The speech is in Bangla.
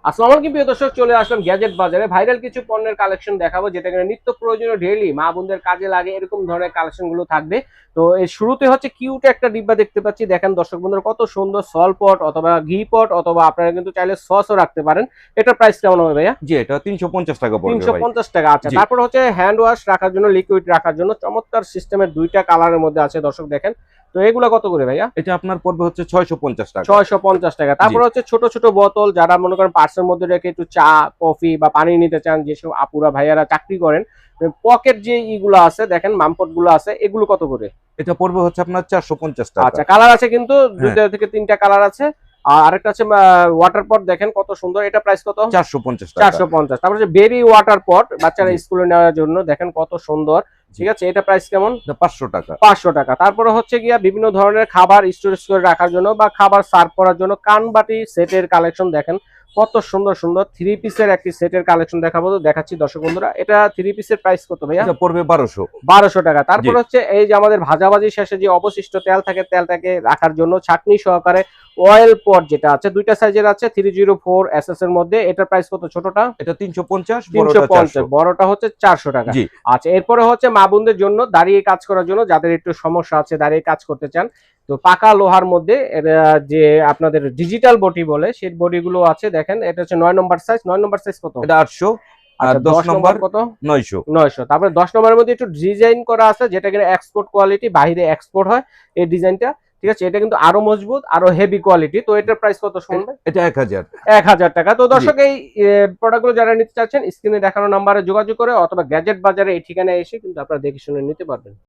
আসসালামু আলাইকুম প্রিয় দর্শক, চলে আসলাম গ্যাজেট বাজারে। ভাইরাল কিছু পণ্যের কালেকশন দেখাবো, যেটা কিনা নিত্য প্রয়োজনীয় ডেইলি মা বোনদের কাজে লাগে, এরকম ধরনের কালেকশন গুলো থাকবে। তো এর শুরুতে হচ্ছে কিউট একটা ডিব্বা দেখতে পাচ্ছি। দেখেন দর্শক বন্ধুরা, কত সুন্দর সল পট অথবা ঘি পট, অথবা আপনারা কিন্তু চাইলে সসও রাখতে পারেন। এটার প্রাইস কেমন হবে ভাইয়া? জি, এটা 350 টাকা পড়বে তিনশো ভাই। পঞ্চাশ টাকা আচ্ছা। জি, তারপর হচ্ছে হ্যান্ড ওয়াশ রাখার জন্য, লিকুইড রাখার জন্য চমৎকার সিস্টেমের দুইটা কালারের মধ্যে আছে দর্শক দেখেন। তো এগুলা কত করে ভাইয়া? এটা আপনার পড়বে হচ্ছে 650 টাকা। 650 টাকা। জি, তারপর হচ্ছে ছোট ছোট বোতল, যারা মনে করেন পার্সের মধ্যে রেখে একটু চা, কফি বা পানি নিতে চান, যেসব আপুরা ভাইয়ারা চাকরি করেন, পকেট যে ইগুলো আছে দেখেন, মামপট গুলো আছে, এগুলো কত করে? এটা পড়বে হচ্ছে আপনার 450 টাকা। আচ্ছা, কালার আছে কিন্তু হ্যাঁ, দুইটা থেকে তিনটা কালার আছে। আর আরেকটা আছে ওয়াটার পট, দেখেন কত সুন্দর। এটা প্রাইস কত? 450 টাকা। 450। তারপর হচ্ছে বেবি ওয়াটার পট, বাচ্চারা জি, স্কুলে নেওয়ার জন্য, দেখেন কত সুন্দর। জি, ঠিক আছে, এটা প্রাইস কেমন? এটা 500 টাকা। 500 টাকা। তারপরে হচ্ছে গিয়া বিভিন্ন ধরনের খাবার স্টোরেজ করে রাখার জন্য বা খাবার সার্ভ করার জন্য কানবাটি সেটের কালেকশন দেখেন কত সুন্দর সুন্দর। থ্রি পিসের একটি সেটের কালেকশন দেখাবো, তো দেখাচ্ছি দর্শক বন্ধুরা। এটা থ্রি পিসের প্রাইস কত ভাইয়া? এটা পড়বে 1200। 1200 টাকা। জি, তারপর হচ্ছে এই যে আমাদের ভাজাভাজি শেষে যে অবশিষ্ট তেল থাকে, তেলটাকে রাখার জন্য ছাঁকনি সহকারে অয়েল পট যেটা আছে, দুইটা সাইজের আছে, 304 এসএস এর মধ্যে। এটার প্রাইস কত ছোটটা? এটা 350, বড়টা 350, 400। বড়টা হচ্ছে 400 টাকা। জি, আচ্ছা, এরপরে হচ্ছে মা বোনদের জন্য দাঁড়িয়ে কাজ করার জন্য, যাদের একটু সমস্যা আছে, দাঁড়িয়ে কাজ করতে চান, তো পাকা লোহার মধ্যে যে আপনাদের ডিজিটাল বডি বলে, সেই বডি গুলো আছে দেখেন। এটা হচ্ছে 9 নম্বর সাইজ। 9 নম্বর সাইজ কত? এটা 800। আর আচ্ছা, 10 10 নম্বর নম্বর কত? 900। 900। তারপরে 10 নম্বরের মধ্যে একটু ডিজাইন করা আছে, যেটা কিনা এক্সপোর্ট কোয়ালিটি, বাইরে এক্সপোর্ট হয় এই ডিজাইনটা। ঠিক আছে, এটা কিন্তু আরো মজবুত, আরো হেভি কোয়ালিটি। তো এটার প্রাইস কত শুনবে? এটা 1000। 1000 টাকা। তো জি। দর্শক, এই প্রোডাক্টগুলো যারা নিতে চাচ্ছেন, স্ক্রিনে দেখানো নাম্বারে যোগাযোগ করে অথবা গ্যাজেট বাজারে এই ঠিকানায় এসে কিন্তু আপনারা দেখে শুনে নিতে পারবেন।